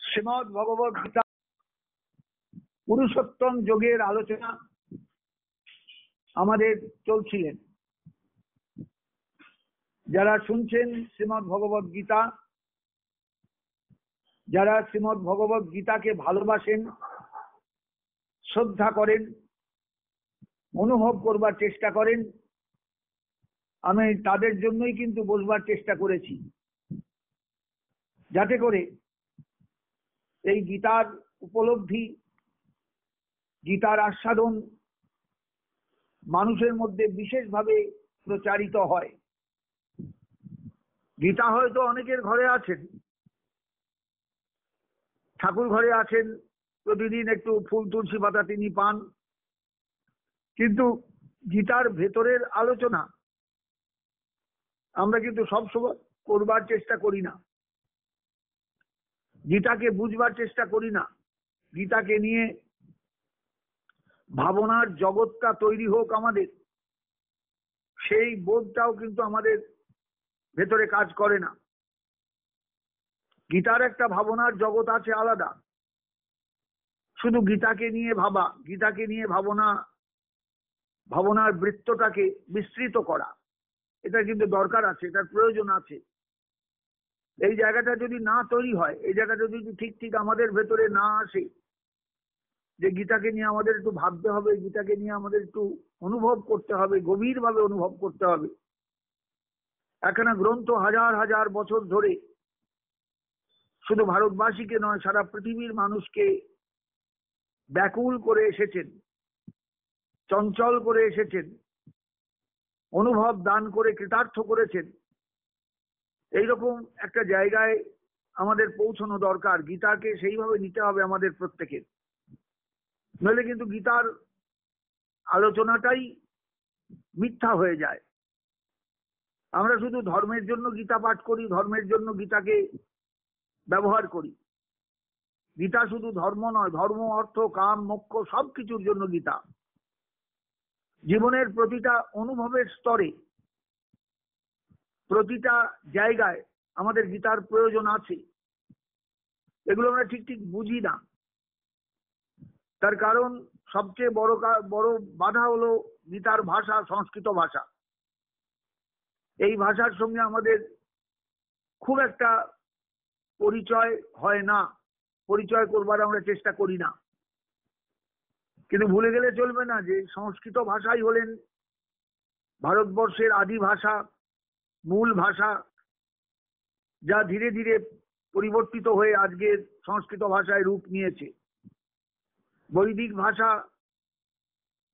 শ্রীমদ ভগবদ গীতা পুরুষোত্তম যোগের আলোচনা আমাদের চলছিলেন। যারা শুনছেন শ্রীমদ ভগবদ গীতা, যারা শ্রীমদ ভগবদ গীতাকে ভালোবাসেন, শ্রদ্ধা করেন, অনুভব করবার চেষ্টা করেন, আমি তাদের জন্যই কিন্তু বসবার চেষ্টা করেছি, যাতে করে এই গীতার উপলব্ধি, গীতার আস্বাদন মানুষের মধ্যে বিশেষভাবে প্রচারিত হয়। গীতা হয়তো অনেকের ঘরে আছেন, ঠাকুর ঘরে আছেন, প্রতিদিন একটু ফুল তুলসী পাতা তিনি পান, কিন্তু গীতার ভেতরের আলোচনা আমরা কিন্তু সবসময় করবার চেষ্টা করি না, গীতাকে বুঝবার চেষ্টা করি না। গীতাকে নিয়ে ভাবনার জগৎটা তৈরি হোক আমাদের, সেই বোধটাও কিন্তু আমাদের ভেতরে কাজ করে না। গীতার একটা ভাবনার জগৎ আছে আলাদা, শুধু গীতাকে নিয়ে ভাবা, গীতাকে নিয়ে ভাবনার বৃত্তটাকে বিস্তৃত করা, এটা কিন্তু দরকার আছে, এটার প্রয়োজন আছে। এই জায়গাটা যদি না তৈরি হয়, এই জায়গাটা যদি ঠিক ঠিক আমাদের ভেতরে না আসে, যে গীতাকে নিয়ে আমাদের একটু ভাবতে হবে, গীতাকে নিয়ে আমাদের একটু অনুভব করতে হবে, গভীরভাবে অনুভব করতে হবে। একখানা গ্রন্থ হাজার হাজার বছর ধরে শুধু ভারতবাসীকে নয়, সারা পৃথিবীর মানুষকে ব্যাকুল করে এসেছেন, চঞ্চল করে এসেছেন, অনুভব দান করে কৃতার্থ করেছেন। এইরকম একটা জায়গায় আমাদের পৌঁছানো দরকার। গীতাকে সেইভাবে নিতে হবে আমাদের প্রত্যেকের, নইলে কিন্তু গীতার আলোচনাটাই মিথ্যা হয়ে যায়। আমরা শুধু ধর্মের জন্য গীতা পাঠ করি, ধর্মের জন্য গীতাকে ব্যবহার করি। গীতা শুধু ধর্ম নয়, ধর্ম, অর্থ, কাম, মোক্ষ সবকিছুর জন্য গীতা। জীবনের প্রতিটা অনুভবের স্তরে, প্রতিটা জায়গায় আমাদের গীতার প্রয়োজন আছে। এগুলো আমরা ঠিক ঠিক বুঝি না। তার কারণ সবচেয়ে বড় বাধা হলো গীতার ভাষা, সংস্কৃত ভাষা। এই ভাষার সঙ্গে আমাদের খুব একটা পরিচয় হয় না, পরিচয় করবার আমরা চেষ্টা করি না। কিন্তু ভুলে গেলে চলবে না যে সংস্কৃত ভাষাই হলেন ভারতবর্ষের আদি ভাষা, মূল ভাষা, যা ধীরে ধীরে পরিবর্তিত হয়ে আজকের সংস্কৃত ভাষায় রূপ নিয়েছে। বৈদিক ভাষা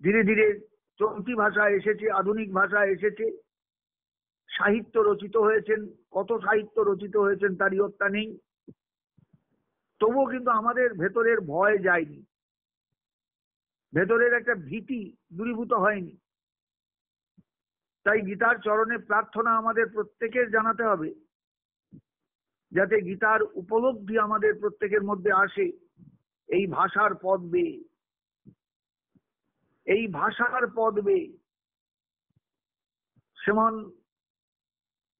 ধীরে ধীরে চলতি ভাষা এসেছে, আধুনিক ভাষা এসেছে, সাহিত্য রচিত হয়েছেন, কত সাহিত্য রচিত হয়েছেন তার ইয়ত্তা নেই। তবুও কিন্তু আমাদের ভেতরের ভয় যায়নি, ভেতরের একটা ভীতি দূরীভূত হয়নি। তাই গীতার চরণে প্রার্থনা আমাদের প্রত্যেকের জানাতে হবে, যাতে গীতার উপলব্ধি আমাদের প্রত্যেকের মধ্যে আসে এই ভাষার পদ বেয়ে, এই ভাষার পদ বেয়ে। শ্রীমান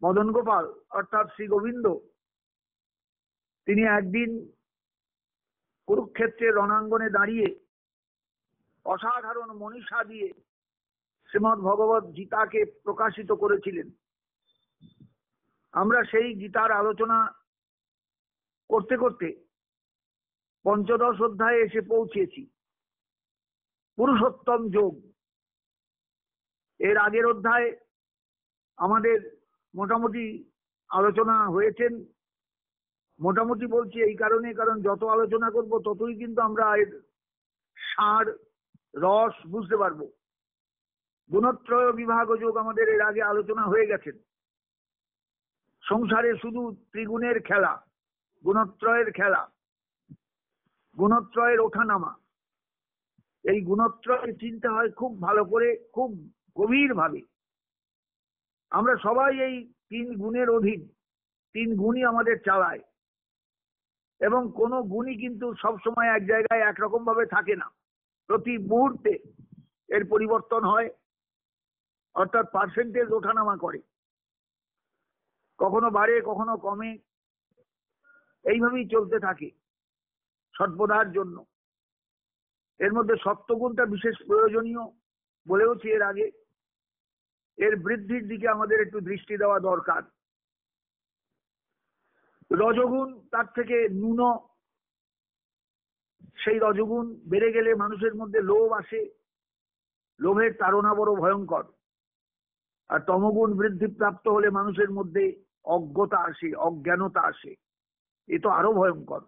মদন গোপাল অর্থাৎ শ্রী গোবিন্দ, তিনি একদিন কুরুক্ষেত্রের রণাঙ্গনে দাঁড়িয়ে অসাধারণ মনীষা দিয়ে শ্রীমদ ভগবদ গীতাকে প্রকাশিত করেছিলেন। আমরা সেই গীতার আলোচনা করতে করতে পঞ্চদশ অধ্যায়ে এসে পৌঁছেছি, পুরুষোত্তম যোগ। এর আগের অধ্যায় আমাদের মোটামুটি আলোচনা হয়েছেন। মোটামুটি বলছি এই কারণে, কারণ যত আলোচনা করব ততই কিন্তু আমরা এর সার রস বুঝতে পারবো। গুণত্রয় বিভাগ যোগ আমাদের এর আগে আলোচনা হয়ে গেছেন। সংসারে শুধু ত্রিগুণের খেলা, গুণত্রয়ের খেলা, গুণত্রয়ের ওঠানামা। এই গুণত্রয় চিন্তা হয় খুব ভালো করে, খুব গভীর ভাবে। আমরা সবাই এই তিন গুণের অধীন, তিন গুণই আমাদের চালায়, এবং কোনো গুণই কিন্তু সবসময় এক জায়গায় একরকম ভাবে থাকে না। প্রতি মুহূর্তে এর পরিবর্তন হয়, অর্থাৎ পার্সেন্টেজ ওঠানামা করে, কখনো বাড়ে কখনো কমে, এইভাবেই চলতে থাকে। সর্বদার জন্য। এর মধ্যে সত্যগুণটা বিশেষ প্রয়োজনীয় বলেওছি এর আগে। এর বৃদ্ধির দিকে আমাদের একটু দৃষ্টি দেওয়া দরকার। রজগুণ তার থেকে ন্যূন। সেই রজগুণ বেড়ে গেলে মানুষের মধ্যে লোভ আসে, লোভের তাড়না বড় ভয়ঙ্কর। আর তমগুণ বৃদ্ধি প্রাপ্ত হলে মানুষের মধ্যে অজ্ঞতা আসে, অজ্ঞানতা আসে, এ তো আরো ভয়ঙ্কর।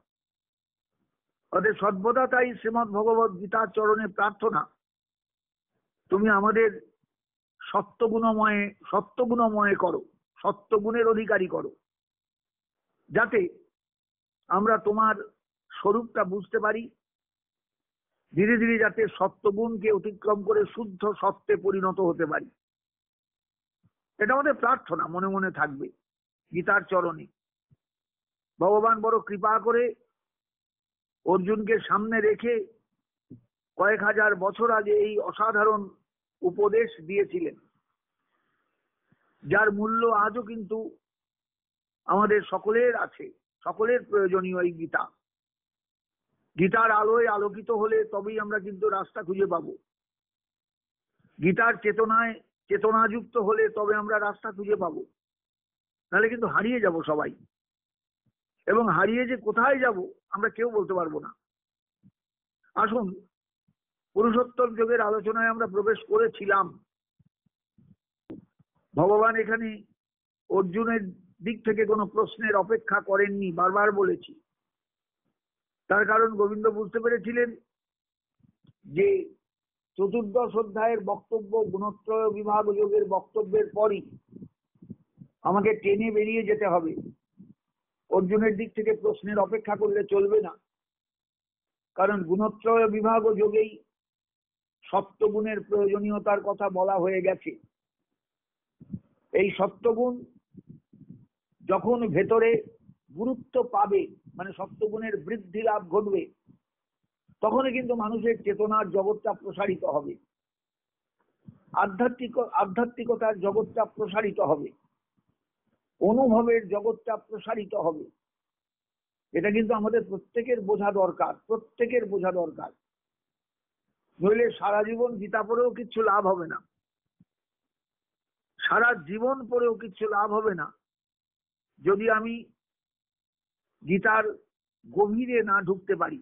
অতএব সর্বদা তাই শ্রীমৎ ভগবত গীতার চরণে প্রার্থনা, তুমি আমাদের সত্যগুণময় করো, সত্যগুণের অধিকারী করো, যাতে আমরা তোমার স্বরূপটা বুঝতে পারি, ধীরে ধীরে যাতে সত্যগুণকে অতিক্রম করে শুদ্ধ সত্যে পরিণত হতে পারি। এটা আমাদের প্রার্থনা মনে মনে থাকবে গীতার চরণে। ভগবান বড় কৃপা করে অর্জুনকে সামনে রেখে কয়েক হাজার বছর আগে এই অসাধারণ উপদেশ দিয়েছিলেন, যার মূল্য আজও কিন্তু আমাদের সকলের আছে, সকলের প্রয়োজনীয় এই গীতা। গীতার আলোয় আলোকিত হলে তবেই আমরা কিন্তু রাস্তা খুঁজে পাবো। গীতার চেতনাযুক্ত হলে তবে আমরা রাস্তা খুঁজে পাবো, নাহলে কিন্তু হারিয়ে যাব সবাই। এবং হারিয়ে যে কোথায় যাব আমরা কেউ বলতে পারবো না। আসুন, পুরুষোত্তম যোগের আলোচনায় আমরা প্রবেশ করেছিলাম। ভগবান এখানে অর্জুনের দিক থেকে কোনো প্রশ্নের অপেক্ষা করেননি, বারবার বলেছি। তার কারণ গোবিন্দ বুঝতে পেরেছিলেন যে চতুর্দশ অধ্যায়ের বক্তব্য, গুণত্রয় বিভাগ যোগের বক্তব্যের পরই আমাকে টেনে বেরিয়ে যেতে হবে। অর্জুনের দিক থেকে প্রশ্নের অপেক্ষা করলে চলবে না, কারণ গুণত্রয় বিভাগ যোগেই সত্যগুণের প্রয়োজনীয়তার কথা বলা হয়ে গেছে। এই সত্যগুণ যখন ভেতরে গুরুত্ব পাবে, মানে সত্যগুণের বৃদ্ধি লাভ ঘটবে, তখনই কিন্তু মানুষের চেতনার জগৎটা প্রসারিত হবে, আধ্যাত্মিকতার জগৎটা প্রসারিত হবে, অনুভবের জগৎটা প্রসারিত হবে। এটা কিন্তু আমাদের প্রত্যেকের বোঝা দরকার, প্রত্যেকের বোঝা দরকার। নইলে সারা জীবন গীতা পড়েও কিচ্ছু লাভ হবে না, সারা জীবন পড়েও কিচ্ছু লাভ হবে না যদি আমি গীতার গভীরে না ঢুকতে পারি,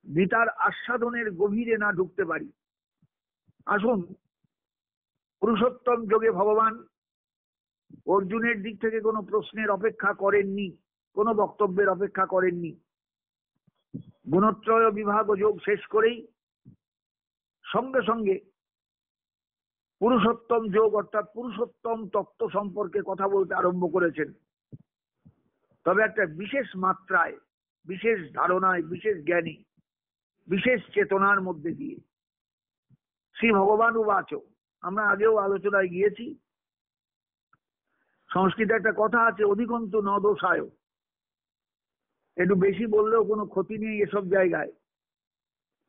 গীতার আস্বাদনের গভীরে না ঢুকতে পারি। আসুন, পুরুষোত্তম যোগে ভগবান অর্জুনের দিক থেকে কোনো প্রশ্নের অপেক্ষা করেননি, কোনো বক্তব্যের অপেক্ষা করেননি। গুণত্রয় বিভাগ যোগ শেষ করেই সঙ্গে সঙ্গে পুরুষোত্তম যোগ অর্থাৎ পুরুষোত্তম তত্ত্ব সম্পর্কে কথা বলতে আরম্ভ করেছেন। তবে একটা বিশেষ মাত্রায়, বিশেষ ধারণায়, বিশেষ জ্ঞানী, বিশেষ চেতনার মধ্যে দিয়ে। শ্রী ভগবান উবাচ, আমরা আগেও আলোচনায় গিয়েছি। সংস্কৃতে একটা কথা আছে, অধিকন্তু ন দোষায়। একটু বেশি বললেও কোনো ক্ষতি নেই এসব জায়গায়,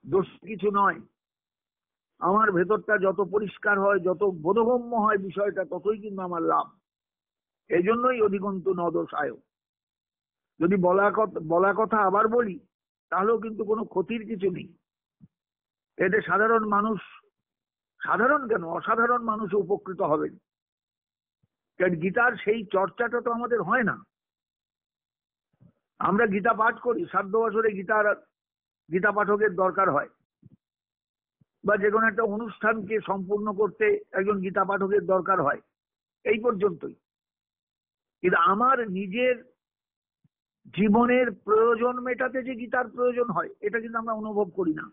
দোষ কিছু নয়। আমার ভেতরটা যত পরিষ্কার হয়, যত বোধগম্য হয় বিষয়টা, ততই কিন্তু আমার লাভ। এই জন্যই অধিকন্তু ন দোষায়। যদি বলা কথা আবার বলি, তাহলেও কিন্তু কোনো ক্ষতির কিছু নেই। এতে সাধারণ মানুষ, সাধারণ কেন অসাধারণ মানুষ উপকৃত হবেন। কারণ গীতার সেই চর্চাটা তো আমাদের হয় না। আমরা গীতা পাঠ করি, শ্রাদ্ধ বছরে গীতা পাঠকের দরকার হয়, বা যে কোনো একটা অনুষ্ঠানকে সম্পূর্ণ করতে একজন গীতা পাঠকের দরকার হয়, এই পর্যন্তই। কিন্তু আমার নিজের জীবনের প্রয়োজন মেটাতে যে গীতার প্রয়োজন হয়, এটা কিন্তু আমরা অনুভব করি না।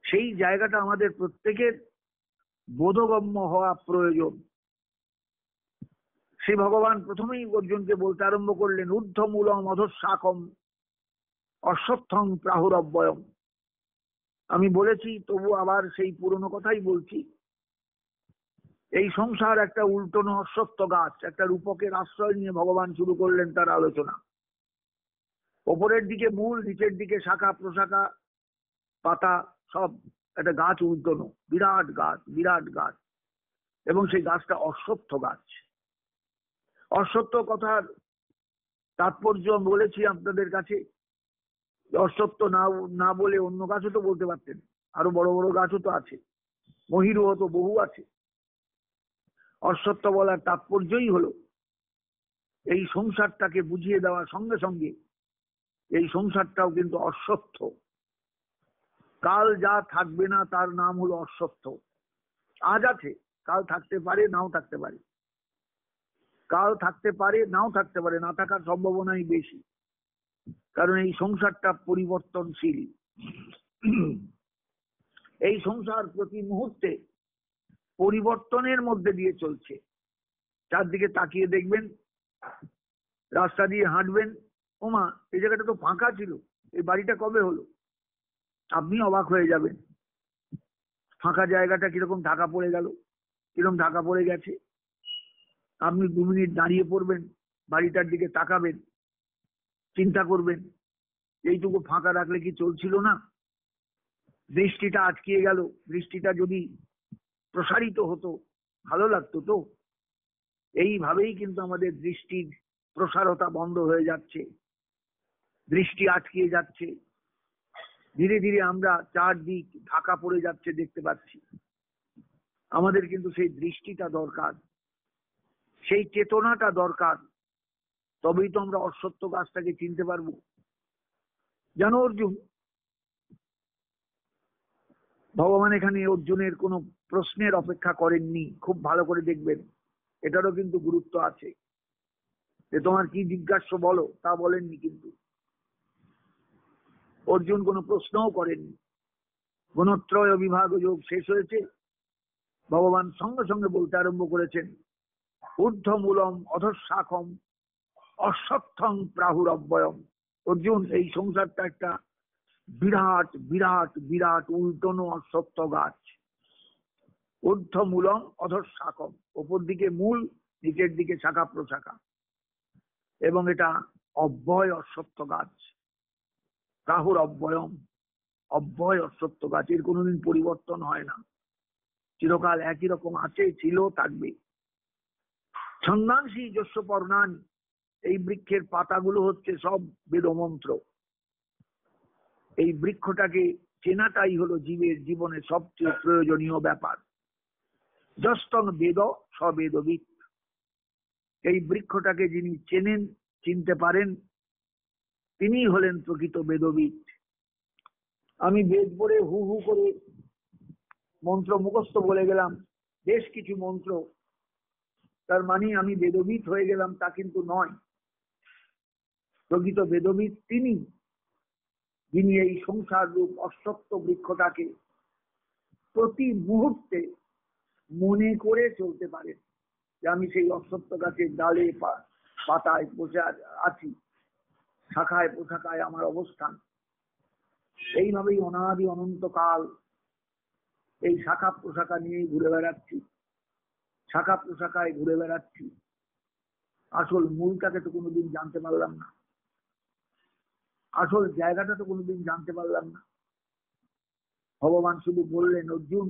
সেই জায়গাটা আমাদের প্রত্যেকের বোধগম্য হওয়া প্রয়োজন। শ্রী ভগবান প্রথমেই অর্জুনকে বলতে আরম্ভ করলেন, ঊর্ধ্বমূলম অধঃশাখম অশ্বত্থং প্রাহুরব্যয়ম। আমি বলেছি, তবু আবার সেই পুরনো কথাই বলছি। এই সংসার একটা উল্টোনো অশ্বত্থ গাছ, একটা রূপকের আশ্রয় নিয়ে ভগবান শুরু করলেন তার আলোচনা। ওপরের দিকে মূল, নিচের দিকে শাখা প্রশাখা, পাতা, সব একটা গাছ উল্টোনো, বিরাট গাছ, বিরাট গাছ। এবং সেই গাছটা অশ্বত্থ গাছ। অশ্বত্থ কথার তাৎপর্য বলেছি আপনাদের কাছে। অশ্বত্থ না না বলে অন্য গাছও তো বলতে পারতেন, আরো বড় বড় গাছও তো আছে, মহিরুহ তো বহু আছে। অশ্বত্থ বলার তাৎপর্যই হলো এই সংসারটাকে বুঝিয়ে দেওয়ার সঙ্গে সঙ্গে এই সংসারটাও কিন্তু অশ্বত্থ। কাল যা থাকবে না তার নাম হলো অশ্বত্থ। আজ আছে, কাল থাকতে পারে নাও থাকতে পারে, কাল থাকতে পারে নাও থাকতে পারে, না থাকার সম্ভাবনাই বেশি, কারণ এই সংসারটা পরিবর্তনশীল। এই সংসার প্রতি মুহূর্তে পরিবর্তনের মধ্যে দিয়ে চলছে। চারদিকে তাকিয়ে দেখবেন, রাস্তা দিয়ে হাঁটবেন, ওমা এই জায়গাটা তো ফাঁকা ছিল, এই বাড়িটা কবে হলো, আপনি অবাক হয়ে যাবেন। ফাঁকা জায়গাটা কিরকম ঢাকা পড়ে গেল, কিরকম ঢাকা পড়ে গেছে। আপনি 2 মিনিট দাঁড়িয়ে পড়বেন, বাড়িটার দিকে তাকাবেন, চিন্তা করবেন এইটুকু ফাঁকা রাখলে কি চলছিল না, দৃষ্টিটা আটকিয়ে গেল, দৃষ্টিটা যদি প্রসারিত হতো ভালো লাগতো তো। এইভাবেই কিন্তু আমাদের দৃষ্টির প্রসারতা বন্ধ হয়ে যাচ্ছে, দৃষ্টি আটকিয়ে যাচ্ছে, ধীরে ধীরে আমরা চারদিক ঢাকা পড়ে যাচ্ছে দেখতে পাচ্ছি। আমাদের কিন্তু সেই দৃষ্টিটা দরকার, সেই চেতনাটা দরকার, তবেই তো আমরা অশ্বত্থ গাছটাকে চিনতে পারবো। জানো অর্জুন, ভগবান এখানে অর্জুনের কোনো প্রশ্নের অপেক্ষা করেননি, খুব ভালো করে দেখবেন, এটারও কিন্তু গুরুত্ব আছে, যে তোমার কি জিজ্ঞাসা বলো তা বলেননি, কিন্তু অর্জুন কোনো প্রশ্নও করেননি। গুণত্রয় বিভাগ যোগ শেষ হয়েছে, ভগবান সঙ্গে সঙ্গে বলতে আরম্ভ করেছেন, ঊর্ধ্বমূলম অধঃশাখম অশ্বত্থং প্রাহুরব্বয়ম। অর্জুন, এই সংসারটা একটা বিরাট বিরাট বিরাট উল্টনো অশ্বত্থ গাছ। ঊর্ধ্বমূলম অধঃশাখম, ওপর দিকে মূল, নিচের দিকে শাখা প্রশাখা, এবং এটা অব্যয় অশ্বত্থ গাছ। প্রাহুর অব্যয়ম, অব্যয় অশ্বত্থ গাছ, এর কোনোদিন পরিবর্তন হয় না, চিরকাল একই রকম আছে, ছিল, থাকবে। ছন্দাংশী যস্য পর্ণানি, এই বৃক্ষের পাতাগুলো হচ্ছে সব বেদমন্ত্র। এই বৃক্ষটাকে চেনাটাই হলো জীবের জীবনে সবচেয়ে প্রয়োজনীয় ব্যাপার। যস্তং বেদ সবেদবিদ, এই বৃক্ষটাকে যিনি চেনেন, চিনতে পারেন, তিনি হলেন প্রকৃত বেদবিদ। আমি বেদ পড়ে হু হু করে মন্ত্র মুখস্থ বলে গেলাম, বেশ কিছু মন্ত্র, তার মানে আমি বেদবিদ হয়ে গেলাম তা কিন্তু নয়। প্রকৃত বেদবিদ তিনি, যিনি এই সংসার রূপ অশ্বত্থ বৃক্ষটাকে প্রতি মুহূর্তে মনে করে চলতে পারেন, যে আমি সেই অশ্বত্থ গাছের ডালে পাতায় বসে আছি, শাখায় প্রশাখায় আমার অবস্থান। এইভাবেই অনাদি অনন্তকাল এই শাখা প্রশাখা নিয়েই ঘুরে বেড়াচ্ছি, শাখা প্রশাখায় ঘুরে বেড়াচ্ছি, আসল মূলটাকে তো কোনোদিন জানতে পারলাম না, আসল জায়গাটা তো কোনোদিন জানতে পারলাম না। ভগবান শুধু বললেন, অর্জুন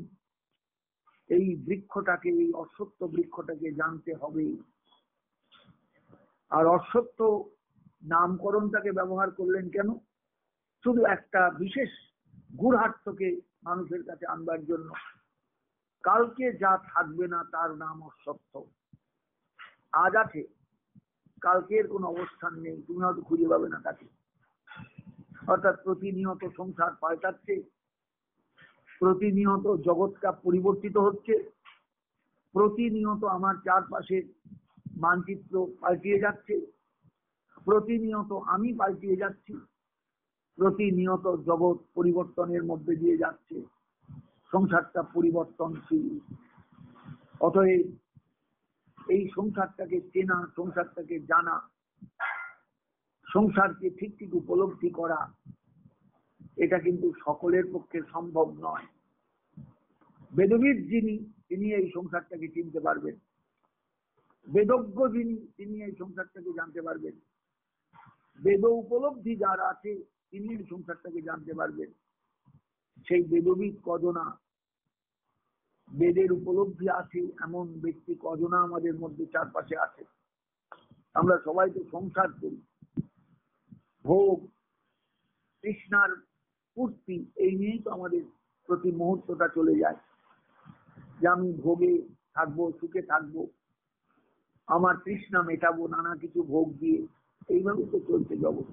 এই বৃক্ষটাকে, এই অশ্বত্থ বৃক্ষটাকে জানতে হবে। আর অশ্বত্থ নামকরণটাকে ব্যবহার করলেন কেন? শুধু একটা বিশেষ গূঢ়ার্থকে মানুষের কাছে আনবার জন্য। কালকে যা থাকবে না তার নাম অশ্বত্থ। আজ আছে, কালকের কোনো অবস্থান নেই, তুমি হয়তো খুঁজে পাবে না তাকে। অর্থাৎ প্রতিনিয়ত সংসার পাল্টাচ্ছে, প্রতিনিয়ত জগৎটা পরিবর্তিত হচ্ছে, প্রতিনিয়ত আমার চারপাশে মানচিত্র পাল্টিয়ে যাচ্ছে, প্রতিনিয়ত আমি পাল্টিয়ে যাচ্ছি, প্রতিনিয়ত জগৎ পরিবর্তনের মধ্যে দিয়ে যাচ্ছে, সংসারটা পরিবর্তনশীল। অতএব এই সংসারটাকে চেনা, সংসারটাকে জানা, সংসারকে ঠিক ঠিক উপলব্ধি করা, এটা কিন্তু সকলের পক্ষে সম্ভব নয়। বেদবিদ যিনি, তিনি এই সংসারটাকে চিনতে পারবেন, বেদজ্ঞ যিনি, তিনি এই সংসারটাকে জানতে পারবেন, বেদ উপলব্ধি যার আছে তিনি এই সংসারটাকে জানতে পারবেন। সেই বেদবিদ কজনা, বেদের উপলব্ধি আছে এমন ব্যক্তি কজনা আমাদের মধ্যে চারপাশে আছে? আমরা সবাই তো সংসার করি, ভোগ তৃষ্ণার পূর্তি, এই নিয়েই তো আমাদের প্রতি মুহূর্তটা চলে যায়, যে আমি ভোগে থাকবো, সুখে থাকবো, আমার তৃষ্ণা মেটাবো নানা কিছু ভোগ দিয়ে, এইভাবে তো চলছে জগৎ।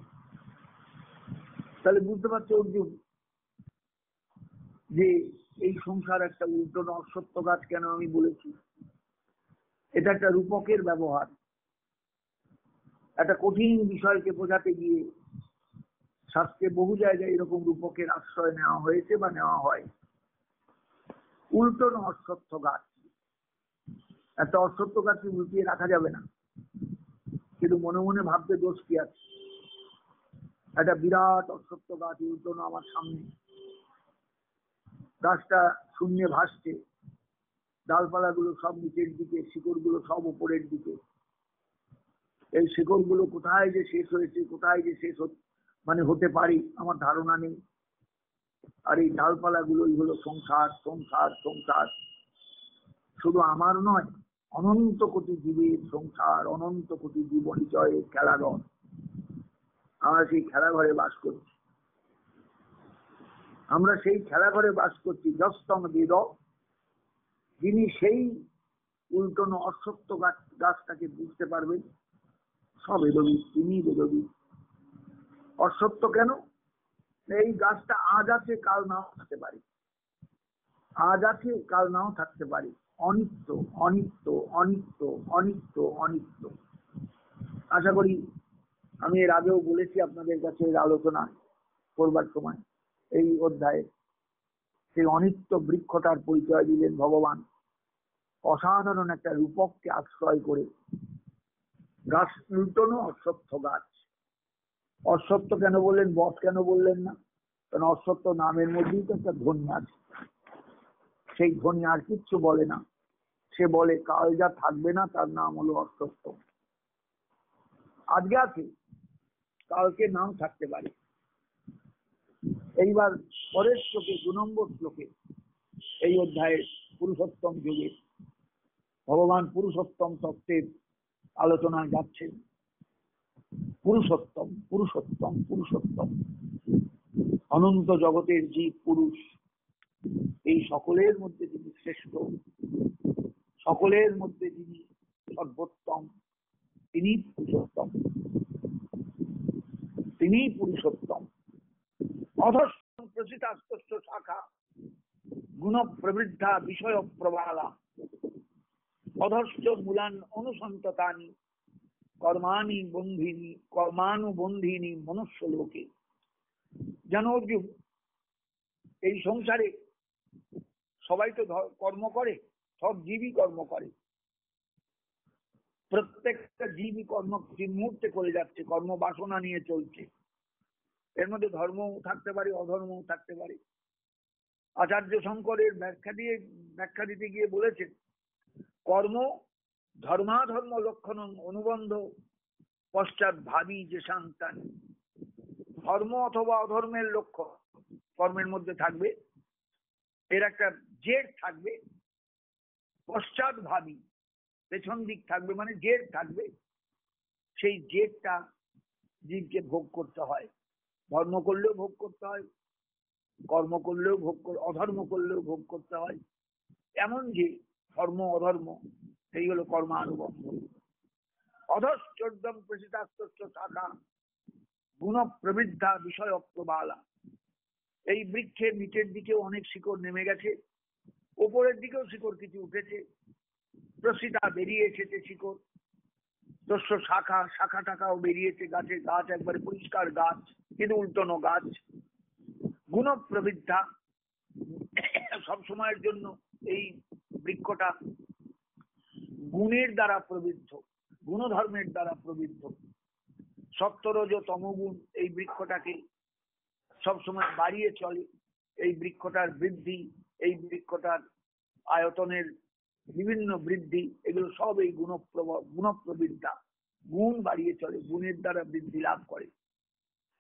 তাহলে বুঝতে পারছো অর্জুন যে এই সংসার একটা উল্টো অসত্য গাছ। কেন আমি বলেছি এটা একটা রূপকের ব্যবহার। একটা কঠিন বিষয়কে বোঝাতে গিয়ে শাস্ত্রে বহু জায়গায় এরকম রূপকের আশ্রয় নেওয়া হয়েছে বা নেওয়া হয়। উল্টো অশ্বত্থ গাছ, একটা অশ্বত্থ গাছকে উল্টিয়ে রাখা যাবে না, কিন্তু মনে মনে ভাবতে দোষ কি আছে? একটা বিরাট অশ্বত্থ গাছ উল্টোনো আমার সামনে, গাছটা শূন্যে ভাসছে, ডালপালাগুলো সব নিচের দিকে, শিকড়গুলো সব উপরের দিকে। এই শিকড়গুলো কোথায় যে শেষ হয়েছে, কোথায় যে শেষ মানে হতে পারি আমার ধারণা নেই। আর এই ডালপালাগুলোই হলো সংসার, সংসার, সংসার। শুধু আমার নয়, অনন্ত কোটি জীবের সংসার, অনন্ত কোটি জীবনিচয়ের খেলাঘর। আমরা সেই খেলাঘরে বাস করছি, আমরা সেই খেলাঘরে বাস করছি। যস্তম বেদ, যিনি সেই উল্টোনো অশ্বত্থ গাছটাকে বুঝতে পারবেন, সব বেদবিদ, তিনি বেদবিদ। অশ্বত্থ কেন? এই গাছটা আজ আছে, কাল নাও থাকতে পারে, আজ আছে, কাল নাও থাকতে পারে। অনিত্য, অনিত্য, অনিত্য, অনিত্য, অনিত্য। আশা করি আমি এর আগেও বলেছি আপনাদের কাছে, এর আলোচনা করবার সময় এই অধ্যায়ে সেই অনিত্য বৃক্ষটার পরিচয় দিলেন ভগবান অসাধারণ একটা রূপককে আশ্রয় করে। গাছ উল্টোনো অশ্বত্থ গাছ। অশ্বত্থ কেন বললেন, বট কেন বললেন না? কারণ অশ্বত্থ নামের মধ্যেই তো একটা ধ্বনি আছে। সেই ধ্বনি আর কিচ্ছু বলে না, সে বলে কাল যা থাকবে না তার নাম হলো অশ্বত্থ। আজকে আছে, কালকে নাম থাকতে পারে। এইবার পরের শ্লোকে, 2 নম্বর শ্লোকে, এই অধ্যায়ের পুরুষোত্তম যুগে ভগবান পুরুষোত্তম তত্ত্বের আলোচনায় যাচ্ছেন। পুরুষোত্তম, পুরুষোত্তম, পুরুষোত্তম, অনন্ত জগতের জীব পুরুষ, এই সকলের মধ্যে যিনি শ্রেষ্ঠ, সকলের মধ্যে যিনি সর্বোত্তম, তিনি পুরুষোত্তম, তিনি পুরুষোত্তম। অধস্তম প্রসিতাস্তস্য শাখা গুণ প্রবৃদ্ধা বিষয় প্রবালা অধশ্চ মূলান অনুসন্ততানি কর্মাণি বন্ধিনী কর্মানুবন্ধিনী মনুষ্য লোকে। জানো অর্জুন, এই সংসারে সবাই তো কর্ম করে, সব জীবই কর্ম করে, প্রত্যেকটা জীবই কর্ম মুহূর্তে করে যাচ্ছে, কর্ম বাসনা নিয়ে চলছে। এর মধ্যে ধর্মও থাকতে পারে, অধর্মও থাকতে পারে। আচার্য শঙ্করের ব্যাখ্যা দিতে গিয়ে বলেছেন, কর্ম ধর্মাধর্ম লক্ষণ অনুবন্ধ পশ্চাৎ ভাবি যে শান্তান। ধর্ম অথবা অধর্মের লক্ষ্য কর্মের মধ্যে থাকবে, এর একটা জের থাকবে। পশ্চাৎ ভাবি, পেছন দিক থাকবে, মানে জের থাকবে। সেই জেরটা জীবকে ভোগ করতে হয়। ধর্ম করলেও ভোগ করতে হয়, কর্ম করলেও অধর্ম করলেও ভোগ করতে হয়। এমন যে ধর্ম অধর্ম, এই হলো কর্মানুবন্ধ। অধশ্চর্দম প্রসিতাস্তস্য শাখা গুণ প্রবৃদ্ধা বিষয় প্রবালা। এই বৃক্ষের নিচের দিকেও অনেক শিকড় নেমে গেছে, উপরের দিকেও শিকড় কিছু উঠেছে, প্রসিতা বেরিয়ে এসেছে শিকড়, তস্য শাখা, শাখা টাকাও বেরিয়েছে গাছে, গাছ একবারে পরিষ্কার গাছ, কিন্তু উল্টোনো গাছ। গুণ প্রবৃদ্ধা, সব সময়ের জন্য এই বৃক্ষটা গুণের দ্বারা প্রবৃদ্ধ, গুণধর্মের দ্বারা প্রবৃদ্ধ। সত্তরজ তমগুণ এই বৃক্ষটাকে সবসময় বাড়িয়ে চলে। এই বৃক্ষটার বৃদ্ধি, এই বৃক্ষটার আয়তনের বিভিন্ন বৃদ্ধি, এগুলো সব এই গুণপ্রবৃদ্ধা, গুণ বাড়িয়ে চলে, গুণের দ্বারা বৃদ্ধি লাভ করে।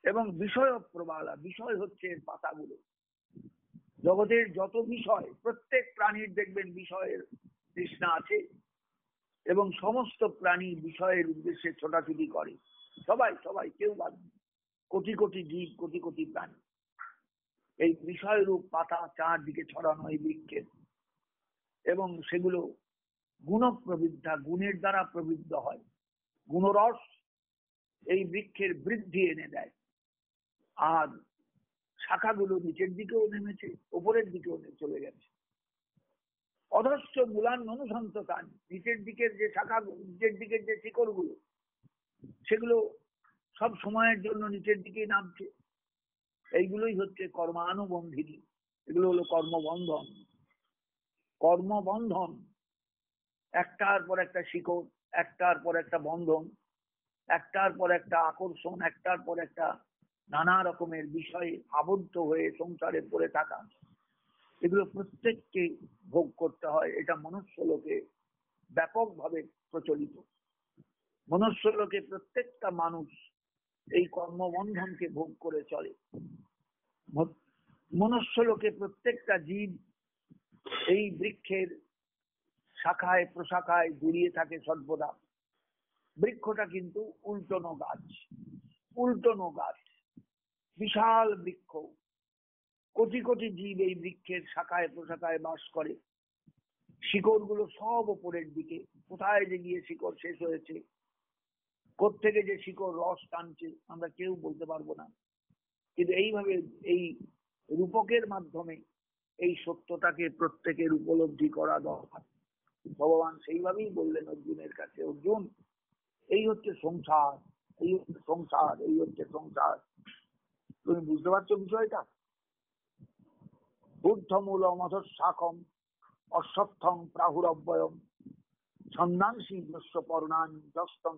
এবং বিষয় প্রবালা, বিষয় হচ্ছে এর পাতাগুলো। জগতের যত বিষয়, প্রত্যেক প্রাণীর দেখবেন বিষয়ের তৃষ্ণা আছে, এবং সমস্ত প্রাণী বিষয়ের উদ্দেশ্যে ছোটাছুটি করে, সবাই সবাই, কেউ বাদ নেই। কোটি কোটি জীব, কোটি কোটি প্রাণী। এই বিষয় রূপ পাতা চারদিকে ছড়ানো এই বৃক্ষের, এবং সেগুলো গুণ প্রবৃদ্ধা, গুণের দ্বারা প্রবৃদ্ধ হয়। গুণরস এই বৃক্ষের বৃদ্ধি এনে দেয়। আর শাখাগুলো নিচের দিকেও নেমেছে, উপরের দিকেও চলে গেছে। অধস্য মূলান অনুসন্ততান, নিচের দিকের যে শাখা, নিচের দিকের যে শিকড়গুলো, সেগুলো সব সময়ের জন্য নিচের দিকেই নামছে। এইগুলোই হচ্ছে কর্মানুবন্ধিনী, এগুলো হলো কর্মবন্ধন। কর্মবন্ধন, একটার পর একটা শিকড়, একটার পর একটা বন্ধন, একটার পর একটা আকর্ষণ, একটার পর একটা নানা রকমের বিষয়ে আবদ্ধ হয়ে সংসারে পড়ে থাকা, এগুলো প্রত্যেককে ভোগ করতে হয়। এটা মনুষ্য লোকে ব্যাপকভাবে প্রচলিত। মনুষ্য লোকে প্রত্যেকটা মানুষ এই কর্মবন্ধনকে ভোগ করে চলে। মনুষ্য লোকে প্রত্যেকটা জীব এই বৃক্ষের শাখায় প্রশাখায় জড়িয়ে থাকে সর্বদা। বৃক্ষটা কিন্তু উল্টোনো গাছ, উল্টোনো গাছ, বিশাল বৃক্ষ। কোটি কোটি জীব এই বৃক্ষের শাখায় প্রশাখায় বাস করে। শিকড়গুলো সব ওপরের দিকে। কোথায় যে গিয়ে শিকড় শেষ হয়েছে, কোত্থেকে যে শিকড় রস টানছে, আমরা কেউ বলতে পারবো না। কিন্তু এইভাবে এই রূপকের মাধ্যমে এই সত্যটাকে প্রত্যেকের উপলব্ধি করা দরকার। ভগবান সেইভাবেই বললেন অর্জুনের কাছে, অর্জুন এই হচ্ছে সংসার, এই হচ্ছে সংসার, এই হচ্ছে সংসার। তুমি বুঝতে পারছো বিষয়টা? ঊর্ধ্বমূল মধর শাখম অশ্বত্থং প্রাহুরব্বয়ম ছন্দাংশী যস্য পর্ণানি যস্তং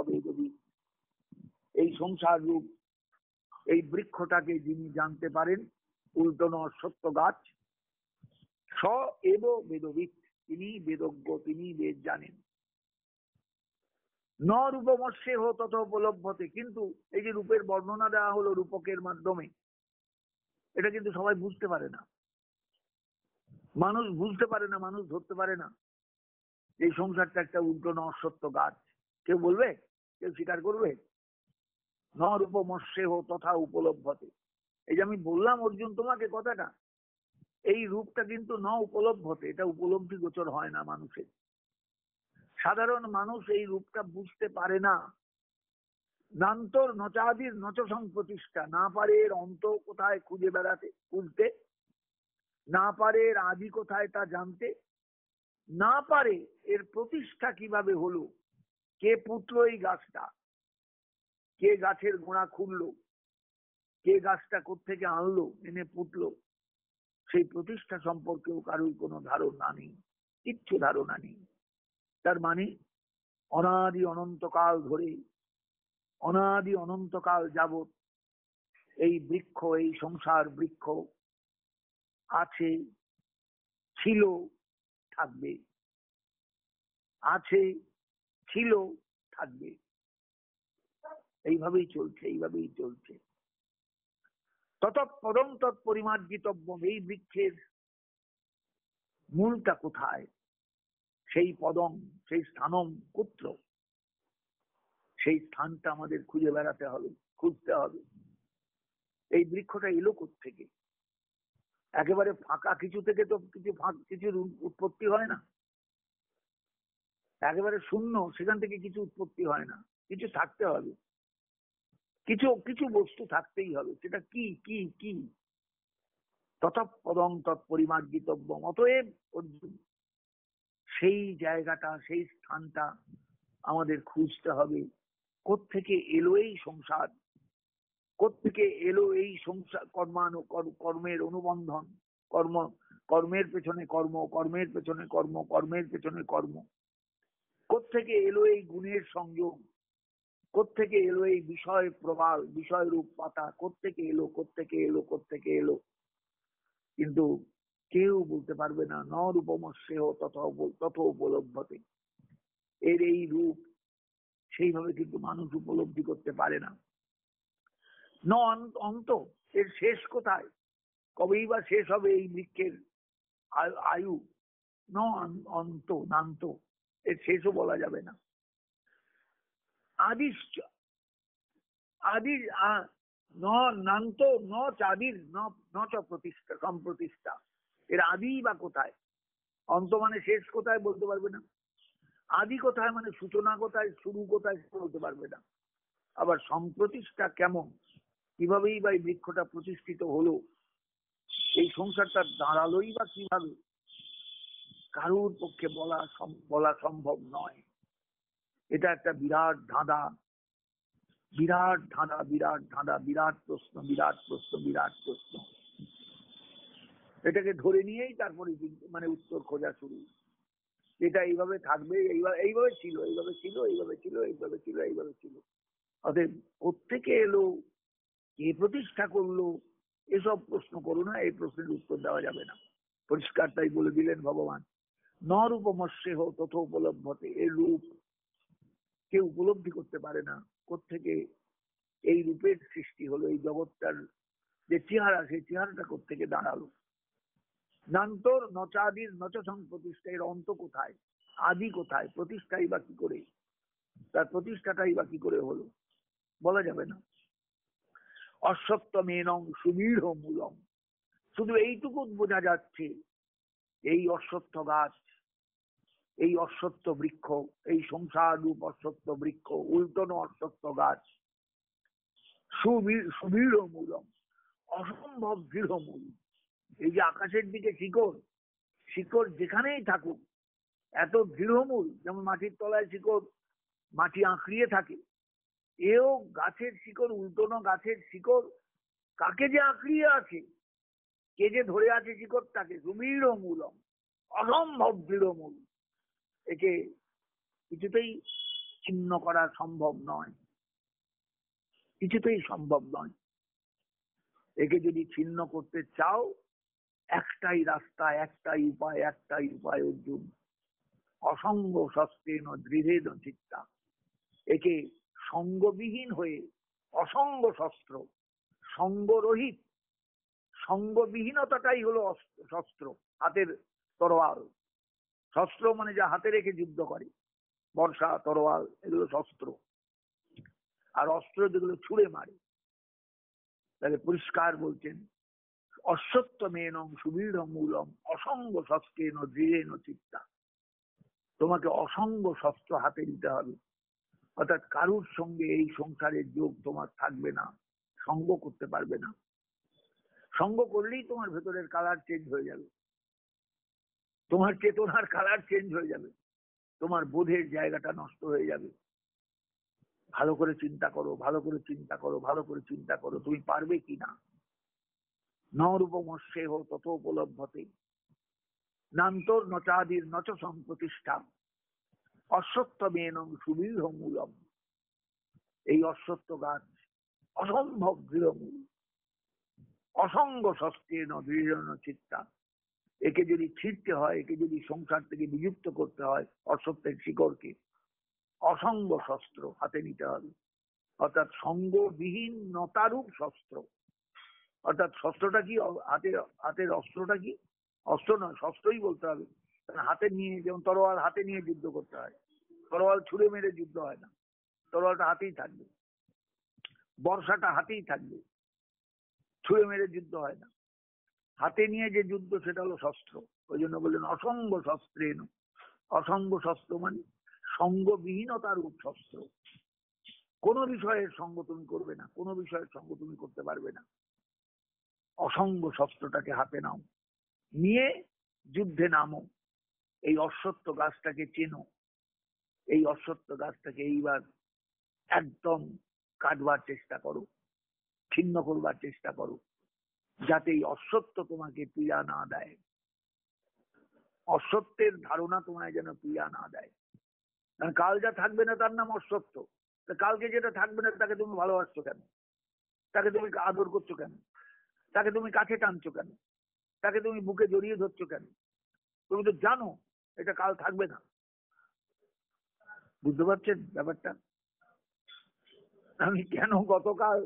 বেদবিদ। এই সংসার রূপ এই বৃক্ষটাকে যিনি জানতে পারেন, উল্টোনো অশ্বত্থ গাছ, স এব বেদবিদ, তিনি বেদজ্ঞ, তিনি বেদ জানেন। ন রূপমস্যে হো তত উপলব্ধতে, কিন্তু এই যে রূপের বর্ণনা দেওয়া হলো রূপকের মাধ্যমে, এটা কিন্তু সবাই বুঝতে পারে না। মানুষ বুঝতে পারে না, মানুষ ধরতে পারে না এই সংসারটা একটা উল্টোনো অশ্বত্থ গাছ। কেউ বলবে? কেউ স্বীকার করবে? ন রূপমস্যে হো তথা উপলব্ধতে, এই যে আমি বললাম অর্জুন তোমাকে কথাটা, এই রূপটা কিন্তু ন উপলব্ধতে, এটা উপলব্ধি গোচর হয় না মানুষের। সাধারণ মানুষ এই রূপটা বুঝতে পারে না। নান্তর নচাদির নচ সংপ্রতিষ্ঠা, না পারে এর অন্ত কোথায় খুঁজে বেড়াতে, খুঁজতে না পারে, এর আদি কোথায় তা জানতে না পারে, এর প্রতিষ্ঠা কিভাবে হলো, কে পুতলো এই গাছটা, কে গাছের গোড়া খুললো, কে গাছটা কোত্থেকে আনলো এনে পুতলো, সেই প্রতিষ্ঠা সম্পর্কেও কারোর কোনো ধারণা নেই, কিচ্ছু ধারণা নেই। তার মানে অনাদি অনন্তকাল ধরে, অনাদি অনন্তকাল যাবৎ এই বৃক্ষ, এই সংসার বৃক্ষ আছে, ছিল, থাকবে, আছে, ছিল, থাকবে, এইভাবেই চলছে, এইভাবেই চলছে। তৎপদম তৎপরিমার্জিতব্য, এই বৃক্ষের মূলটা কোথায়, সেই পদম, সেই স্থানম কুত্র, সেই স্থানটা আমাদের খুঁজে বেড়াতে হবে, খুঁজতে হবে। এই বৃক্ষটা এলো কোত্থেকে? একেবারে ফাঁকা কিছু থেকে তো কিছুর উৎপত্তি হয় না। একেবারে শূন্য, সেখান থেকে কিছু উৎপত্তি হয় না। কিছু থাকতে হবে, কিছু কিছু বস্তু থাকতেই হবে। সেটা কি কি কি? তৎপদং তৎপরিমার্জিতব্য। অতএব অর্জুন, সেই জায়গাটা, সেই স্থানটা আমাদের খুঁজতে হবে। কোত্থেকে এলো এই সংসার, কোত্থেকে এলো এই সংসার, কর্মের অনুবন্ধন, কর্ম, কর্মের পেছনে কর্ম, কর্মের পেছনে কর্ম, কর্মের পেছনে কর্ম। কোত্থেকে এলো এই গুণের সংযোগ, কোত্থেকে এলো এই বিষয় প্রবাল, বিষয় রূপ পাতা, কোত্থেকে এলো, কোত্থেকে এলো, কোত্থেকে এলো। কিন্তু কেউ বলতে পারবে না। ন রূপমস্যেহ তত উপলব্ধতে, এর এই রূপ সেইভাবে কিন্তু মানুষ উপলব্ধি করতে পারে না। ন অন্ত, এর শেষ কোথায়, কবেই বা শেষ হবে এই বৃক্ষের আয়ু? ন অন্ত, নান্ত, এর শেষও বলা যাবে না। আদিশ্চ, আদির নান্ত ন চাদির ন চ প্রতিষ্ঠা সম্প্রতিষ্ঠা। এর আদি বা কোথায়, অন্ত মানে শেষ কোথায় বলতে পারবে না, আদি কোথায় মানে সূচনা কোথায়, শুরু কোথায় বলতে পারবে না। আবার সম্প্রতিষ্ঠা কেমন, কিভাবেই বা এই বৃক্ষটা প্রতিষ্ঠিত হলো, এই সংসারটা দাঁড়ালোই বা কিভাবে, কারোর পক্ষে বলা সম্ভব নয়। এটা একটা বিরাট ধাঁধা, বিরাট ধাঁধা, বিরাট ধাঁধা, বিরাট প্রশ্ন, বিরাট প্রশ্ন, বিরাট প্রশ্ন। এটাকে ধরে নিয়েই তারপরে মানে উত্তর খোঁজা শুরু। এটা এইভাবে থাকবে, এইভাবে ছিল, এইভাবে ছিল, এইভাবে ছিল, এইভাবে ছিল, এইভাবে ছিল। অতএব কোত্থেকে এলো, কে প্রতিষ্ঠা করলো, এসব প্রশ্ন করো না, এই প্রশ্নের উত্তর দেওয়া যাবে না। পরিষ্কার তাই বলে দিলেন ভগবান, ন রূপমস্যেহ তথা উপলব্ধতে। এর রূপ কেউ উপলব্ধি করতে পারে না, কোত্থেকে এই রূপের সৃষ্টি হলো, এই জগৎটার যে চেহারা, সেই চেহারাটা কোত্থেকে দাঁড়ালো। নান্তর নচাদির নচ সংপ্রতিষ্ঠা। এর অন্ত কোথায়, আদি কোথায়, প্রতিষ্ঠাই বা কি করে, তার প্রতিষ্ঠাটাই বা কি করে হলো, বলা যাবে না। অশ্বত্থমেনং সুদৃঢ় মূলম। শুধু এইটুকু বোঝা যাচ্ছে, এই অশ্বত্থ গাছ, এই অশ্বত্থ বৃক্ষ, এই সংসার রূপ অশ্বত্থ বৃক্ষ, উল্টনো অশ্বত্থ গাছ, সুদৃঢ় মূলম, অসম্ভব দৃঢ় মূল। এই যে আকাশের দিকে শিকড়, শিকড় যেখানেই থাকুক এত দৃঢ় মূল, যেমন মাটির তলায় শিকড় মাটি আঁকড়িয়ে থাকে, এও গাছের শিকড়, উল্টোনো গাছের শিকড় কাকে যে আঁকড়িয়ে আছে, কে যে ধরে আছে শিকড়টাকে, সুদৃঢ় মূলম, অসম্ভব দৃঢ় মূল। একে কিছুতেই ছিন্ন করা সম্ভব নয়, কিছুতেই সম্ভব নয়। একে যদি ছিন্ন করতে চাও, একটাই রাস্তা, একটাই উপায়, একটাই উপায় অর্জুন, অসঙ্গ শস্ত্রেণ দৃঢ়েণ চিত্তা। একে সঙ্গবিহীন হয়ে, অসঙ্গ শস্ত্র, সঙ্গরহিত, সঙ্গবিহীনতাটাই হলো শস্ত্র, হাতের তরোয়াল। শস্ত্র মানে যা হাতে রেখে যুদ্ধ করে, বর্ষা, তরোয়াল, এগুলো শস্ত্র। আর অস্ত্র যেগুলো ছুঁড়ে মারে। তাহলে পরিষ্কার বলছেন, অশ্বত্থমেনং সুদৃঢ় মূলম অসঙ্গ শস্ত্রেণ দৃঢ়েণ চিত্তা। তোমাকে অসঙ্গ শস্ত্র হাতে নিতে হবে, অর্থাৎ কারুর সঙ্গে এই সংসারের যোগ তোমার থাকবে না, সঙ্গ করতে পারবে না। সঙ্গ করলেই তোমার ভেতরের কালার চেঞ্জ হয়ে যাবে, তোমার চেতনার কালার চেঞ্জ হয়ে যাবে, তোমার বোধের জায়গাটা নষ্ট হয়ে যাবে। ভালো করে চিন্তা করো, ভালো করে চিন্তা করো, ভালো করে চিন্তা করো, তুমি পারবে কিনা। ন রূপমস্যেহ তত উপলব্ধতে, নান্তর নচাদির নচ সম্প্রতিষ্ঠা, অশ্বত্থমেনং সুদৃঢ় মূলম। এই অশ্বত্থ গাছ অসম্ভব দৃঢ় মূল, অসঙ্গ শস্ত্রেণ দৃঢ়েণ চিত্তা। একে যদি ছিঁড়তে হয়, একে যদি সংসার থেকে বিযুক্ত করতে হয়, অশ্বত্থের শিকড়কে, অসঙ্গ শস্ত্র হাতে নিতে হবে, অর্থাৎ সঙ্গবিহীন নতারূপ শস্ত্র। অর্থাৎ শস্ত্রটা কি, হাতের হাতের অস্ত্রটা কি, অস্ত্র নয় শস্ত্রই বলতে হবে। হাতে নিয়ে, যেমন তরোয়াল হাতে নিয়ে যুদ্ধ করতে হয়, তরোয়াল ছুঁড়ে মেরে যুদ্ধ হয় না, তরোয়ালটা হাতেই থাকবে, বর্ষাটা হাতেই থাকবে, ছুঁড়ে মেরে যুদ্ধ হয় না। হাতে নিয়ে যে যুদ্ধ, সেটা হলো শস্ত্র। ওই জন্য বললেন অসঙ্গ শস্ত্রেণ। অসঙ্গ শস্ত্র মানে সঙ্গবিহীনতার রূপ শস্ত্র। কোন বিষয়ের সঙ্গ তুমি করবে না, কোন বিষয়ের সঙ্গ তুমি করতে পারবে না। অসঙ্গ শস্ত্রটাকে হাতে নাও, নিয়ে যুদ্ধে নামো। এই অশ্বত্থ গাছটাকে চেনো, এই অশ্বত্থ গাছটাকে এইবার একদম কাটবার চেষ্টা করো, ছিন্ন করবার চেষ্টা করো, যাতে এই অশ্বত্থ তোমাকে পীড়া না দেয়, অশ্বত্থের ধারণা তোমায় যেন পীড়া না দেয়। কারণ কাল যা থাকবে না তার নাম অশ্বত্থ। কালকে যেটা থাকবে না তাকে তুমি ভালোবাসছো কেন, তাকে তুমি আদর করছো কেন, তাকে তুমি কাছে টানছো কেন, তাকে তুমি বুকে জড়িয়ে ধরছো কেন? তুমি তো জানো এটা কাল থাকবে না। বুঝতে পারছেন ব্যাপারটা? আমি কেন গতকাল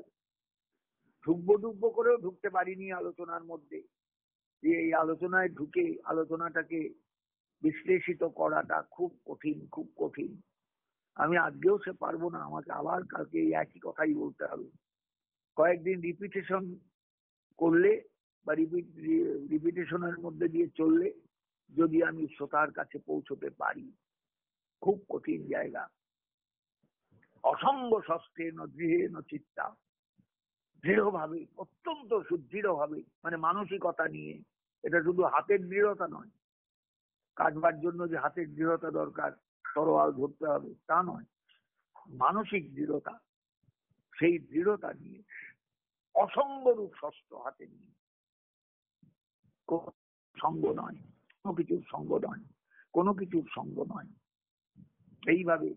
ঢুকবো করেও ঢুকতে পারিনি আলোচনার মধ্যে, যে এই আলোচনায় ঢুকে আলোচনাটাকে বিশ্লেষিত করাটা খুব কঠিন, খুব কঠিন। আমি আজকেও সে পারবো না, আমাকে আবার কালকে এই একই কথাই বলতে হবে। কয়েকদিন রিপিটেশন করলে বা রিপিটেশনের মধ্যে দিয়ে চললে যদি আমি শ্রোতার কাছে পৌঁছতে পারি, খুব কঠিন জায়গা। অসঙ্গ শস্ত্রেণ দৃঢ়েন চিত্তা, দৃঢ়ভাবে, অত্যন্ত সুদৃঢ় ভাবে, মানে মানসিকতা নিয়ে। এটা শুধু হাতের দৃঢ়তা নয়, কাটবার জন্য যে হাতের দৃঢ়তা দরকার, তরোয়াল ধরতে হবে তা নয়, মানসিক দৃঢ়তা, সেই দৃঢ়তা নিয়ে অসঙ্গরূপ শস্ত্র হাতে নিয়ে, সঙ্গ নয়, কোনো কিছুর সঙ্গ নয়, কোনো কিছুর সঙ্গ নয়, এইভাবে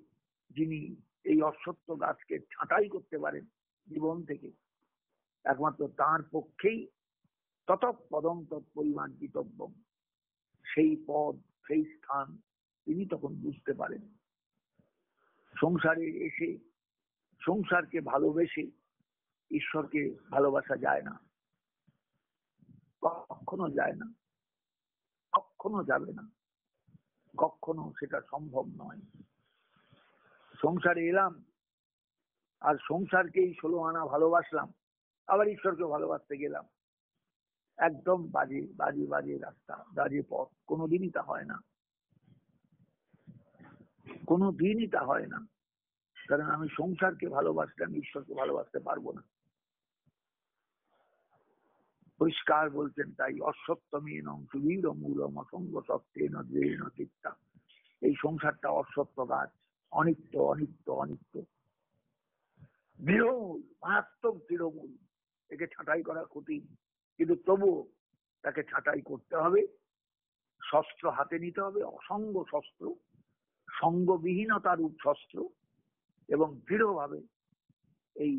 যিনি এই অশ্বত্থ গাছকে ছাঁটাই করতে পারেন জীবন থেকে, একমাত্র তার পক্ষেই ততপদং তৎপরিমার্জিতব্যম, সেই পদ, সেই স্থান তিনি তখন বুঝতে পারেন। সংসারে এসে সংসারকে ভালোবেসে ঈশ্বরকে ভালোবাসা যায় না, কখনো যায় না, কখনো যাবে না, কখনো সেটা সম্ভব নয়। সংসারে এলাম আর সংসারকেই 16 আনা ভালোবাসলাম, আবার ঈশ্বরকে ভালোবাসতে গেলাম, একদম বাজে বাজে বাজে রাস্তা, বাজে পথ, কোনোদিনই তা হয় না, কোনোদিনই তা হয় না। কারণ আমি সংসারকে ভালোবাসতে, আমি ঈশ্বরকে ভালোবাসতে পারবো না। পরিষ্কার বলছেন তাই, অশ্বত্থমেন সুবীর মূলম অসঙ্গ সত্ত্বেন দৃঢ়েন চিত্তা। এই সংসারটা অশ্বত্থ গাছ, অনিত্য অনিত্য অনিত্য, দৃঢ়মূল, মারাত্মক দৃঢ়মূল। একে ছাঁটাই করা কঠিন, কিন্তু তবুও তাকে ছাঁটাই করতে হবে, শস্ত্র হাতে নিতে হবে, অসঙ্গ শস্ত্র, সঙ্গবিহীনতার রূপ শস্ত্র, এবং দৃঢ়ভাবে এই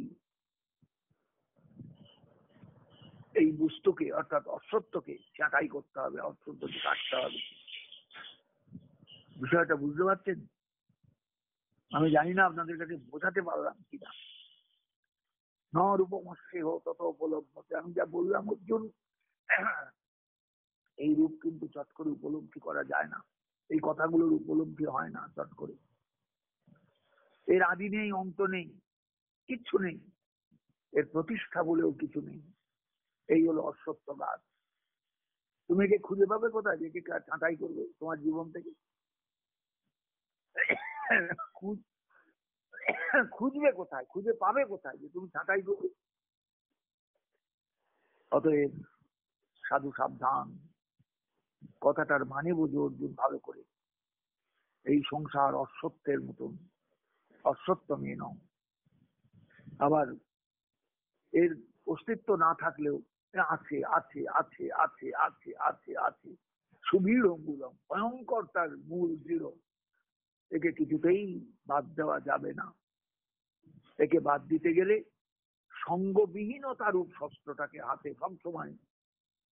এই বস্তুকে অর্থাৎ অসত্যকে ছাঁটাই করতে হবে, অসত্যকে কাটতে হবে। বিষয়টা বুঝতে পারছেন? আমি জানি না আপনাদের কাছে বোঝাতে পারলাম কিনা। ন রূপমস্যে হো তত উপলব্ধতে, আমি যা বললাম অর্জুন, এই রূপ কিন্তু চট করে উপলব্ধি করা যায় না, এই কথাগুলোর উপলব্ধি হয় না চট করে। এর আদি নেই, অন্ত নেই, কিচ্ছু নেই, এর প্রতিষ্ঠা বলেও কিছু নেই। এই হলো অশ্বত্থ গাছ। তুমি একে খুঁজে পাবে কোথায়, যে ছাঁটাই করবে তোমার জীবন থেকে? খুঁজবে কোথায়, খুঁজে পাবে কোথায় যে তুমি ছাঁটাই করবে? অতএব সাধু সাবধান, কথাটার মানে বোঝো অর্জুন ভালো করে। এই সংসার অশ্বত্থের মতন, অশ্বত্থ মেয়ে নও। আবার এর অস্তিত্ব না থাকলেও আছে আছে আছে আছে আছে আছে আছে, সুদৃঢ় মূলম, ভয়ঙ্কর তার মূল দৃঢ়, একে কিছুতেই বাদ দেওয়া যাবে না। একে বাদ দিতে গেলে সঙ্গবিহীনতা রূপ শস্ত্রটাকে হাতে সবসময়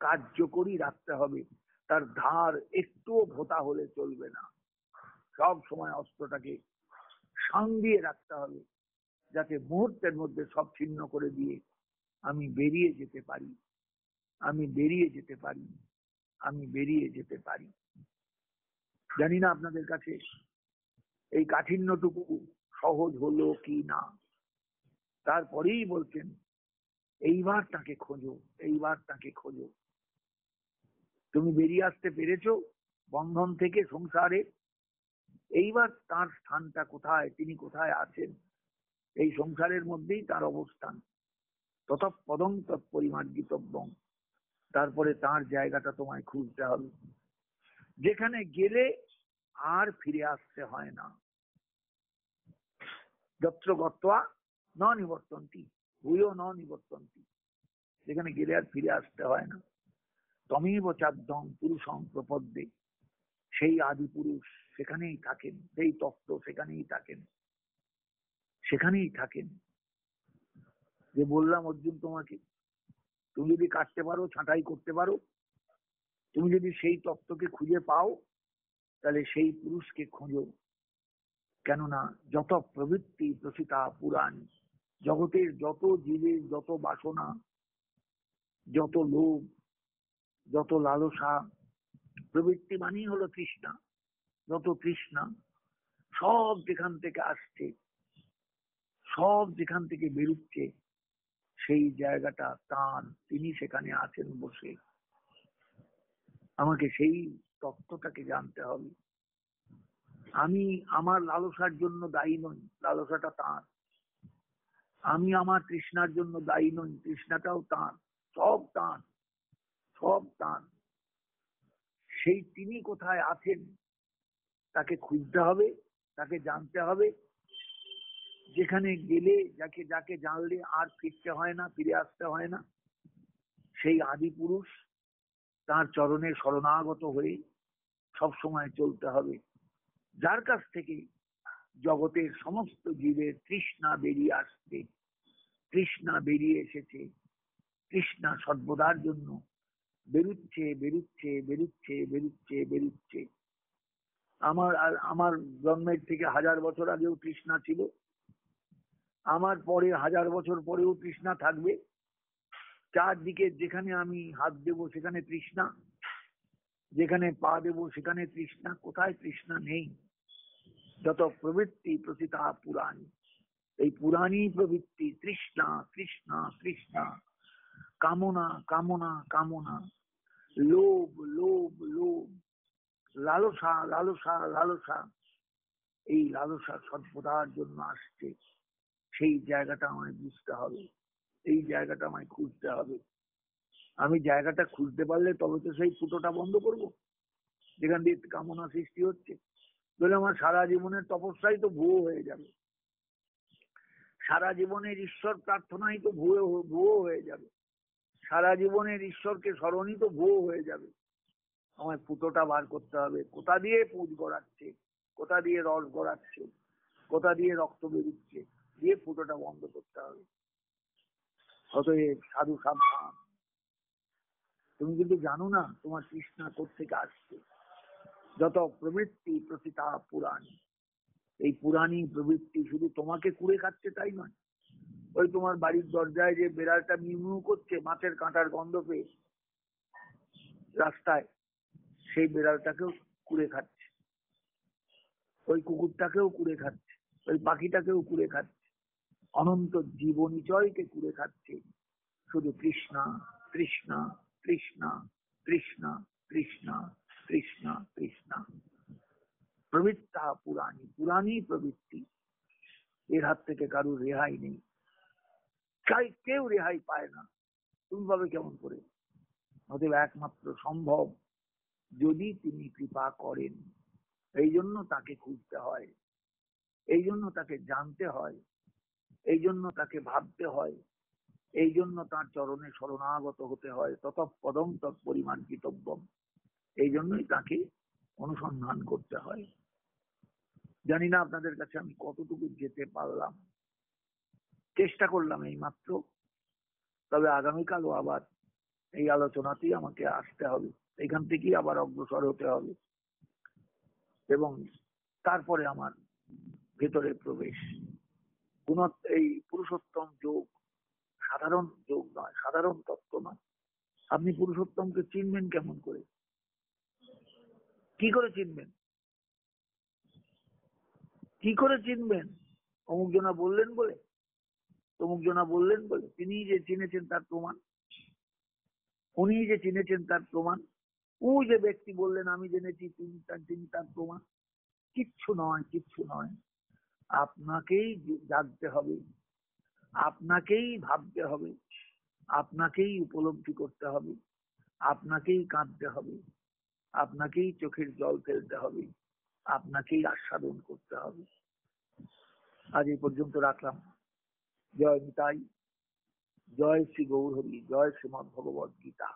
কার্যকরী রাখতে হবে, তার ধার একটুও ভোতা হলে চলবে না। সব সময় অস্ত্রটাকে সাঙ্গিয়ে রাখতে হবে, যাতে মুহূর্তের মধ্যে সব ছিন্ন করে দিয়ে আমি বেরিয়ে যেতে পারি, আমি বেরিয়ে যেতে পারি, আমি বেরিয়ে যেতে পারি। জানি না আপনাদের কাছে এই কাঠিন্যটুকু সহজ হলো কি না। তারপরেই বলছেন, এইবার তাকে খোঁজো, এইবার তাকে খোঁজো। তুমি বেরিয়ে আসতে পেরেছো বন্ধন থেকে, সংসারে, এইবার তার স্থানটা কোথায়, তিনি কোথায় আছেন, এই সংসারের মধ্যেই তার অবস্থান। ততপদং তৎপরিমার্জিতব্যং, তারপরে তার জায়গাটা তোমায় খুঁজতে হবে, যেখানে গেলে আর ফিরে আসতে হয় না। যত্র গত্বা ন নিবর্তন্তি ভূয়ো ন নিবর্তন্তি, যেখানে গেলে আর ফিরে আসতে হয় না। তমেব চাদ্যং পুরুষং প্রপদ্যে, সেই আদি পুরুষ সেখানেই থাকেন, সেই তত্ত্ব সেখানেই থাকেন, সেখানেই থাকেন। যে বললাম অর্জুন তোমাকে, তুমি যদি কাটতে পারো, ছাঁটাই করতে পারো, তুমি যদি সেই তত্ত্বকে খুঁজে পাও, তাহলে সেই পুরুষকে খোঁজো। কেননা যত প্রবৃত্তি প্রসিতা পুরাণী, জগতের যত জীবের যত বাসনা, যত লোভ, যত লালসা, প্রবৃত্তি মানেই হলো তৃষ্ণা, যত তৃষ্ণা সব যেখান থেকে আসছে, সব যেখান থেকে বেরুচ্ছে, সেই জায়গাটা তার, তিনি সেখানে আছেন বসে। আমাকে সেই তত্ত্বটাকে জানতে হবে। আমি আমার লালসার জন্য দায়ী নই, লালসাটা তার। আমি আমার তৃষ্ণার জন্য দায়ী নই, তৃষ্ণাটাও তার। সব তার, সব তার। সেই তিনি কোথায় আছেন তাকে খুঁজতে হবে, তাকে জানতে হবে। যেখানে গেলে, যাকে যাকে জানলে আর ফিরতে হয় না, ফিরে আসতে হয় না, সেই আদি পুরুষ, তার চরণে শরণাগত হয়ে সব সময় চলতে হবে। যার কাছ থেকে জগতের সমস্ত জীবের তৃষ্ণা বেরিয়ে আসছে, তৃষ্ণা বেরিয়ে এসেছে, তৃষ্ণা সর্বদার জন্য বেরুচ্ছে, বেরুচ্ছে, বেরুচ্ছে, বেরুচ্ছে, বেরুচ্ছে। আমার জন্মের থেকে 1000 বছর আগেও তৃষ্ণা ছিল, আমার পরে 1000 বছর পরেও তৃষ্ণা থাকবে। চারদিকে যেখানে আমি হাত দেব সেখানে তৃষ্ণা, যেখানে পা দেব সেখানে তৃষ্ণা। কোথায় তৃষ্ণা নেই? যত প্রবৃত্তি প্রসিতা পুরাণী, এই পুরাণী প্রবৃত্তি, তৃষ্ণা, তৃষ্ণা, তৃষ্ণা, কামনা, কামনা, কামনা, লোভ, লোভ, লোভ, লালসা, লালসা, লালসা, এই লালসা সর্বদার জন্য আসছে। সেই জায়গাটা আমায় বুঝতে হবে, এই জায়গাটা আমায় খুঁজতে হবে। আমি জায়গাটা খুঁজতে পারলে তবে তো সেই ফুটোটা বন্ধ করব যেখান দিয়ে কামনা সৃষ্টি হচ্ছে। তাহলে আমার সারা জীবনের তপস্যাই তো ভুয়ো হয়ে যাবে, সারা জীবনের ঈশ্বর প্রার্থনাই তো ভুয়ো হয়ে যাবে, সারা জীবনের ঈশ্বরকে স্মরণই তো ভুয়ো হয়ে যাবে। আমায় ফুটোটা বার করতে হবে। কোথা দিয়ে পুজ গড়াচ্ছে, কোথা দিয়ে রস গড়াচ্ছে, কোথা দিয়ে রক্ত বেরোচ্ছে, দিয়ে ফুটোটা বন্ধ করতে হবে। অতএব সাধু সাবধান, তুমি কিন্তু জানো না তোমার তৃষ্ণা কোত্থেকে আসছে। যত প্রবৃত্তি প্রসিতা পুরাণী, এই পুরাণী প্রবৃত্তি শুধু তোমাকে কুড়ে খাচ্ছে তাই নয়। ওই তোমার বাড়ির দরজায় যে বেড়ালটা মিউ মিউ করছে মাছের কাঁটার গন্ধ পেয়ে রাস্তায়, সেই বেড়ালটাকেও কুড়ে খাচ্ছে, ওই কুকুরটাকেও কুড়ে খাচ্ছে, ওই পাখিটাকেও কুড়ে খাচ্ছে, অনন্ত জীবনিচয়কে কুড়ে খাচ্ছে। শুধু তৃষ্ণা, তৃষ্ণা, তৃষ্ণা, তৃষ্ণা, তৃষ্ণা, তৃষ্ণা, তৃষ্ণা। প্রবৃত্তা পুরাণী, পুরাণী প্রবৃত্তি, এর হাত থেকে কারুর রেহাই নেই। চাই কেউ রেহাই পায় না, তুমি পাবে কেমন করে? অতএব একমাত্র সম্ভব যদি তিনি কৃপা করেন। এই জন্য তাকে খুঁজতে হয়, এই জন্য তাকে জানতে হয়, এই জন্য তাকে ভাবতে হয়, এই জন্য তার চরণে শরণাগত হতে হয়। তত পদম তৎপরিমার্জিতব্যম, এই জন্যই তাকে অনুসন্ধান করতে হয়। জানি না আপনাদের কাছে আমি কতটুকু যেতে পারলাম, চেষ্টা করলাম এই মাত্র। তবে আগামীকালও আবার এই আলোচনাতেই আমাকে আসতে হবে, এখান থেকেই আবার অগ্রসর হতে হবে, এবং তারপরে আমার ভেতরে প্রবেশ। এই পুরুষোত্তম যোগ সাধারণ যোগ নয়, সাধারণ তত্ত্ব নয়। আপনি পুরুষোত্তমকে চিনবেন কেমন করে? কি করে চিনবেন? কি করে চিনবেন? অমুক জনা বললেন বলে, তমুক জনা বললেন বলে? তিনি যে চিনেছেন তার প্রমাণ, উনি যে চিনেছেন তার প্রমাণ। ওই যে ব্যক্তি বললেন আমি জেনেছি, তিনি তার প্রমাণ। কিচ্ছু নয়, কিচ্ছু নয়। আপনাকেই জানতে হবে, আপনাকেই ভাবতে হবে, আপনাকেই উপলব্ধি করতে হবে, আপনাকেই কাঁদতে হবে, আপনাকেই চোখের জল ফেলতে হবে, আপনাকেই আস্বাদন করতে হবে। আজ এই পর্যন্ত রাখলাম। জয় নিতাই, জয় শ্রী গৌর হরি, জয় শ্রীমদ্ ভগবদ গীতা।